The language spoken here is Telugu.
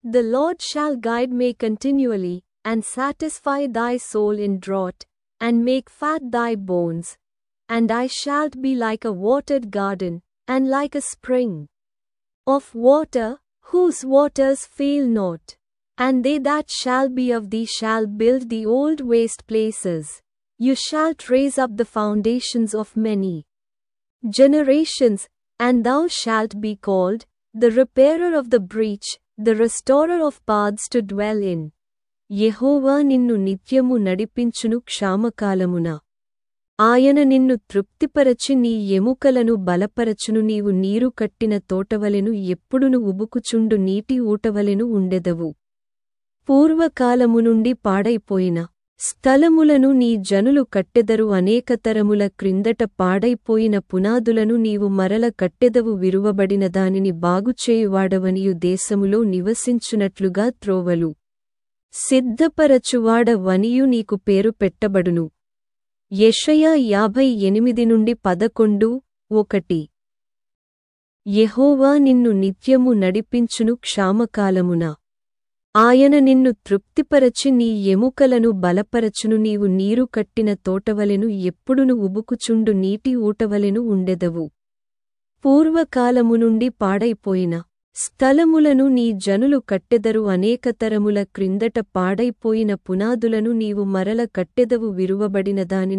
The Lord shall guide me continually, and satisfy thy soul in drought, and make fat thy bones. And I shalt be like a watered garden, and like a spring of water, whose waters fail not. And they that shall be of thee shall build the old waste places. You shall raise up the foundations of many generations, and thou shalt be called, the repairer of the breach, the restorer of paths to dwell in. యెహోవా నిన్ను నిత్యము నడిపించును క్షామకాలమున. ఆయన నిన్ను తృప్తిపరచి నీ ఎముకలను బలపరచును. నీవు నీరు కట్టిన తోటవలెను ఎప్పుడును ఉబుకుచుండు నీటి ఊటవలెను ఉండెదవు. పూర్వకాలము నుండి పాడైపోయిన స్థలములను నీ జనులు కట్టెదరు. అనేక తరముల క్రిందట పాడైపోయిన పునాదులను నీవు మరల కట్టెదవు. విరువబడిన దానిని బాగుచేయువాడవనియు దేశములో నివసించునట్లుగా త్రోవలు సిద్ధపరచువాడవనియు నీకు పేరు పెట్టబడును. యెషయా 58:11. యెహోవా నిన్ను నిత్యము నడిపించును క్షామకాలమున. ఆయన నిన్ను తృప్తిపరచి నీ ఎముకలను బలపరచును. నీవు నీరు కట్టిన తోటవలెను ఎప్పుడును ఉబుకుచుండు నీటి ఊటవలెను ఉండెదవు. పూర్వకాలము నుండి పాడైపోయిన స్థలములను నీ జనులు కట్టెదరు. అనేక తరముల క్రిందట పాడైపోయిన పునాదులను నీవు మరల కట్టెదవు. విరువబడిన దానిని